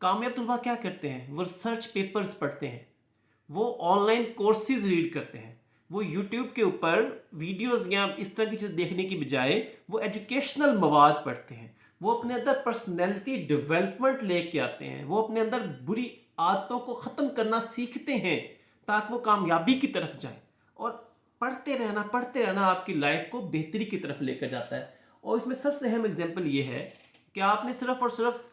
کامیاب طلبہ کیا کرتے ہیں؟ وہ ریسرچ پیپرز پڑھتے ہیں، وہ آن لائن کورسز ریڈ کرتے ہیں، وہ یوٹیوب کے اوپر ویڈیوز یا اس طرح کی چیز دیکھنے کی بجائے وہ ایجوکیشنل مواد پڑھتے ہیں، وہ اپنے اندر پرسنالٹی ڈیولپمنٹ لے کے آتے ہیں، وہ اپنے اندر بری عادتوں کو ختم کرنا سیکھتے ہیں تاکہ وہ کامیابی کی طرف جائیں. اور پڑھتے رہنا آپ کی لائف کو بہتری کی طرف لے کر جاتا ہے. اور اس میں سب سے اہم اگزامپل یہ ہے کہ آپ نے صرف اور صرف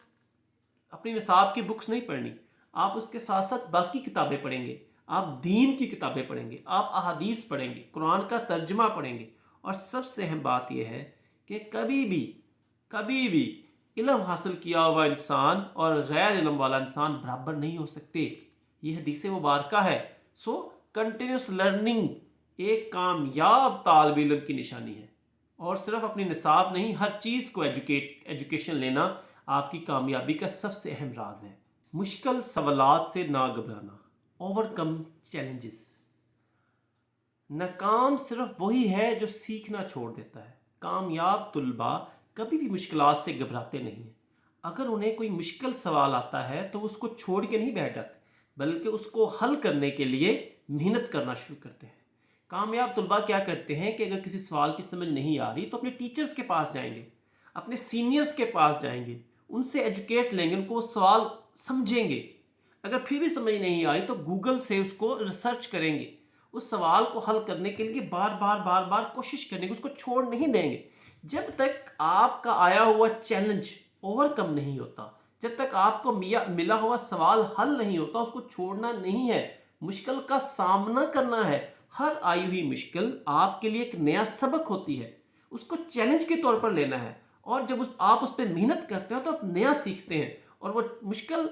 اپنی نصاب کی بکس نہیں پڑھنی، آپ اس کے ساتھ ساتھ باقی کتابیں پڑھیں گے، آپ دین کی کتابیں پڑھیں گے، آپ احادیث پڑھیں گے، قرآن کا ترجمہ پڑھیں گے. اور سب سے اہم بات یہ ہے کہ کبھی بھی علم حاصل کیا ہوا انسان اور غیر علم والا انسان برابر نہیں ہو سکتے. یہ حدیث مبارکہ ہے. سو کنٹینیوس لرننگ ایک کامیاب طالب علم کی نشانی ہے، اور صرف اپنی نصاب نہیں، ہر چیز کو ایجوکیشن لینا آپ کی کامیابی کا سب سے اہم راز ہے. مشکل سوالات سے نہ گھبرانا، اوور کم چیلنجز. ناکام صرف وہی ہے جو سیکھنا چھوڑ دیتا ہے. کامیاب طلباء کبھی بھی مشکلات سے گھبراتے نہیں ہیں. اگر انہیں کوئی مشکل سوال آتا ہے تو اس کو چھوڑ کے نہیں بیٹھ جاتے، بلکہ اس کو حل کرنے کے لیے محنت کرنا شروع کرتے ہیں. کامیاب طلباء کیا کرتے ہیں کہ اگر کسی سوال کی سمجھ نہیں آ رہی تو اپنے ٹیچرز کے پاس جائیں گے، اپنے سینئرز کے پاس جائیں گے، ان سے ایجوکیٹ لیں گے، ان کو سوال سمجھیں گے. اگر پھر بھی سمجھ نہیں آئی تو گوگل سے اس کو ریسرچ کریں گے، اس سوال کو حل کرنے کے لیے بار بار کوشش کریں گے، اس کو چھوڑ نہیں دیں گے. جب تک آپ کا آیا ہوا چیلنج اوور کم نہیں ہوتا، جب تک آپ کو ملا ہوا سوال حل نہیں ہوتا، اس کو چھوڑنا نہیں ہے، مشکل کا سامنا کرنا ہے. ہر آئی ہوئی مشکل آپ کے لیے ایک نیا سبق ہوتی ہے، اس کو چیلنج کے طور پر لینا ہے. اور جب آپ اس پہ محنت کرتے ہو تو آپ نیا سیکھتے ہیں، اور وہ مشکل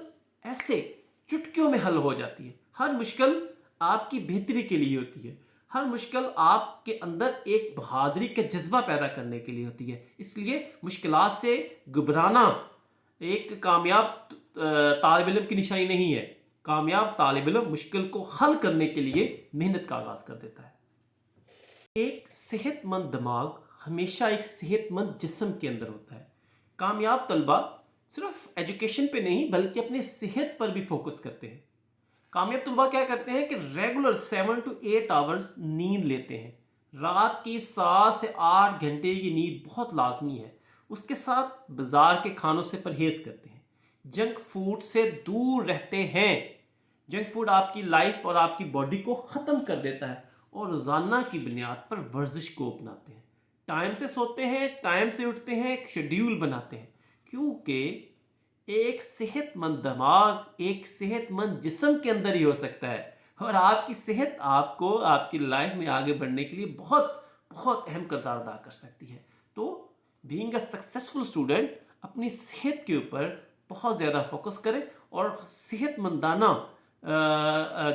ایسے چٹکیوں میں حل ہو جاتی ہے. ہر مشکل آپ کی بہتری کے لیے ہوتی ہے، ہر مشکل آپ کے اندر ایک بہادری کا جذبہ پیدا کرنے کے لیے ہوتی ہے. اس لیے مشکلات سے گھبرانا ایک کامیاب طالب علم کی نشانی نہیں ہے. کامیاب طالب علم مشکل کو حل کرنے کے لیے محنت کا آغاز کر دیتا ہے. ایک صحت مند دماغ ہمیشہ ایک صحت مند جسم کے اندر ہوتا ہے. کامیاب طلبہ صرف ایجوکیشن پہ نہیں بلکہ اپنے صحت پر بھی فوکس کرتے ہیں. کامیاب طلبہ کیا کرتے ہیں کہ ریگولر 7 to 8 آورز نیند لیتے ہیں. رات کی 7 سے 8 گھنٹے کی نیند بہت لازمی ہے. اس کے ساتھ بازار کے کھانوں سے پرہیز کرتے ہیں، جنک فوڈ سے دور رہتے ہیں. جنک فوڈ آپ کی لائف اور آپ کی باڈی کو ختم کر دیتا ہے. اور روزانہ کی بنیاد پر ورزش کو اپناتے ہیں، ٹائم سے سوتے ہیں، ٹائم سے اٹھتے ہیں، ایک شیڈیول بناتے ہیں. کیونکہ ایک صحت مند دماغ ایک صحت مند جسم کے اندر ہی ہو سکتا ہے. اور آپ کی صحت آپ کو آپ کی لائف میں آگے بڑھنے کے لیے بہت اہم کردار ادا کر سکتی ہے. تو بینگ اے سکسیسفل اسٹوڈنٹ اپنی صحت کے اوپر بہت زیادہ فوکس کرے، اور صحت مندانہ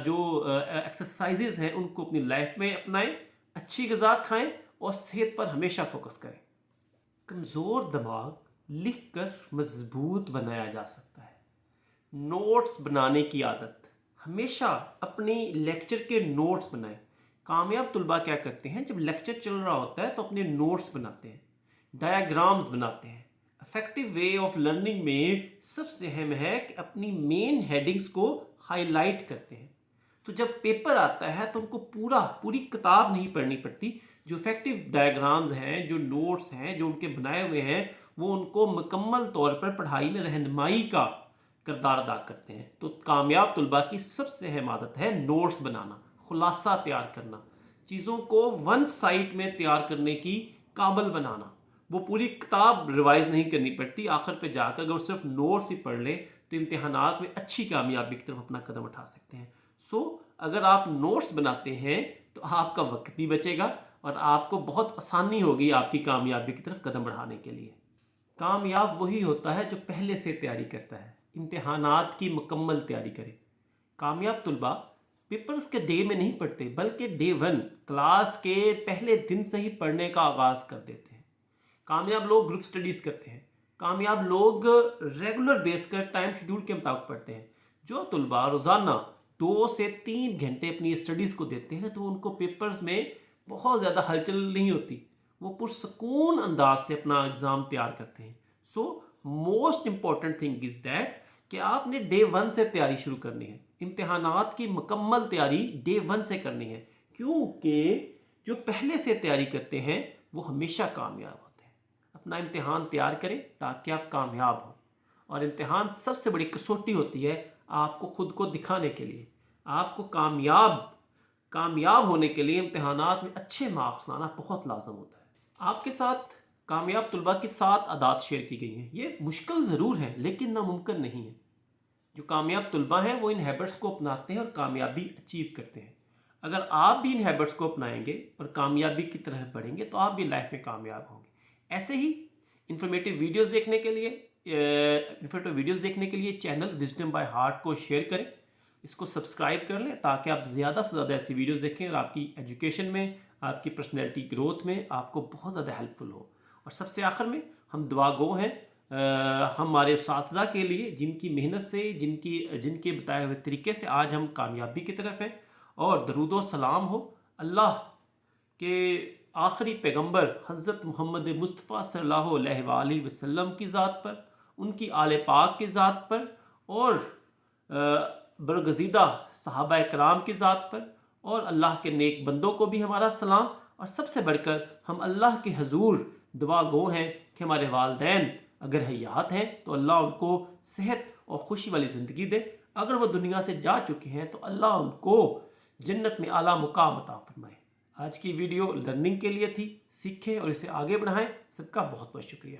جو ایکسرسائزز ہیں ان کو اپنی لائف میں اپنائیں، اچھی غذا کھائیں اور صحت پر ہمیشہ فوکس کریں. کمزور دماغ لکھ کر مضبوط بنایا جا سکتا ہے. نوٹس بنانے کی عادت، ہمیشہ اپنی لیکچر کے نوٹس بنائیں. کامیاب طلباء کیا کرتے ہیں، جب لیکچر چل رہا ہوتا ہے تو اپنے نوٹس بناتے ہیں، ڈایاگرامز بناتے ہیں. افیکٹو وے آف لرننگ میں سب سے اہم ہے کہ اپنی مین ہیڈنگز کو ہائی لائٹ کرتے ہیں. تو جب پیپر آتا ہے تو ان کو پوری کتاب نہیں پڑھنی پڑتی. جو افیکٹو ڈائیگرامز ہیں، جو نوٹس ہیں، جو ان کے بنائے ہوئے ہیں، وہ ان کو مکمل طور پر پڑھائی میں رہنمائی کا کردار ادا کرتے ہیں. تو کامیاب طلباء کی سب سے اہم عادت ہے نوٹس بنانا، خلاصہ تیار کرنا، چیزوں کو ون سائٹ میں تیار کرنے کی قابل بنانا. وہ پوری کتاب ریوائز نہیں کرنی پڑتی، آخر پہ جا کر اگر وہ صرف نوٹس ہی پڑھ لیں تو امتحانات میں اچھی کامیابی کی طرف اپنا قدم اٹھا سکتے ہیں. اگر آپ نوٹس بناتے ہیں تو آپ کا وقت بھی بچے گا اور آپ کو بہت آسانی ہوگی آپ کی کامیابی کی طرف قدم بڑھانے کے لیے. کامیاب وہی ہوتا ہے جو پہلے سے تیاری کرتا ہے، امتحانات کی مکمل تیاری کرے. کامیاب طلباء پیپرز کے ڈے میں نہیں پڑھتے بلکہ ڈے 1 کلاس کے پہلے دن سے ہی پڑھنے کا آغاز کر دیتے ہیں. کامیاب لوگ گروپ سٹڈیز کرتے ہیں. کامیاب لوگ ریگولر بیس کر ٹائم شیڈول کے مطابق پڑھتے ہیں. جو طلباء روزانہ 2 سے 3 گھنٹے اپنی اسٹڈیز کو دیتے ہیں تو ان کو پیپرز میں بہت زیادہ ہلچل نہیں ہوتی، وہ پرسکون انداز سے اپنا ایگزام تیار کرتے ہیں. So most important thing is that کہ آپ نے ڈے 1 سے تیاری شروع کرنی ہے، امتحانات کی مکمل تیاری ڈے 1 سے کرنی ہے، کیونکہ جو پہلے سے تیاری کرتے ہیں وہ ہمیشہ کامیاب ہوتے ہیں۔ اپنا امتحان تیار کریں تاکہ آپ کامیاب ہوں، اور امتحان سب سے بڑی کسوٹی ہوتی ہے آپ کو خود کو دکھانے کے لیے۔ آپ کو کامیاب ہونے کے لیے امتحانات میں اچھے مارکس لانا بہت لازم ہوتا ہے۔ آپ کے ساتھ کامیاب طلباء کی 7 عادات شیئر کی گئی ہیں۔ یہ مشکل ضرور ہیں لیکن ناممکن نہیں ہے۔ جو کامیاب طلباء ہیں وہ ان ہیبٹس کو اپناتے ہیں اور کامیابی اچیو کرتے ہیں۔ اگر آپ بھی ان ہیبٹس کو اپنائیں گے اور کامیابی کی طرف بڑھیں گے تو آپ بھی لائف میں کامیاب ہوں گے۔ ایسے ہی انفارمیٹیو ویڈیوز دیکھنے کے لیے چینل وزڈم بائی ہارٹ کو شیئر کریں، اس کو سبسکرائب کر لیں تاکہ آپ زیادہ سے زیادہ ایسی ویڈیوز دیکھیں اور آپ کی ایجوکیشن میں، آپ کی پرسنالٹی گروتھ میں آپ کو بہت زیادہ ہیلپ فل ہو۔ اور سب سے آخر میں ہم دعا گو ہیں ہمارے اساتذہ کے لیے جن کی محنت سے، جن کے بتائے ہوئے طریقے سے آج ہم کامیابی کی طرف ہیں، اور درود و سلام ہو اللہ کے آخری پیغمبر حضرت محمد مصطفیٰ صلی اللہ علیہ وآلہ وسلم کی ذات پر، ان کی آل پاک کی ذات پر، اور برگزیدہ صحابہ کرام کی ذات پر، اور اللہ کے نیک بندوں کو بھی ہمارا سلام۔ اور سب سے بڑھ کر ہم اللہ کے حضور دعا گو ہیں کہ ہمارے والدین اگر حیات ہیں تو اللہ ان کو صحت اور خوشی والی زندگی دے، اگر وہ دنیا سے جا چکے ہیں تو اللہ ان کو جنت میں اعلیٰ مقام عطا فرمائے۔ آج کی ویڈیو لرننگ کے لیے تھی، سیکھیں اور اسے آگے بڑھائیں۔ سب کا بہت بہت شکریہ۔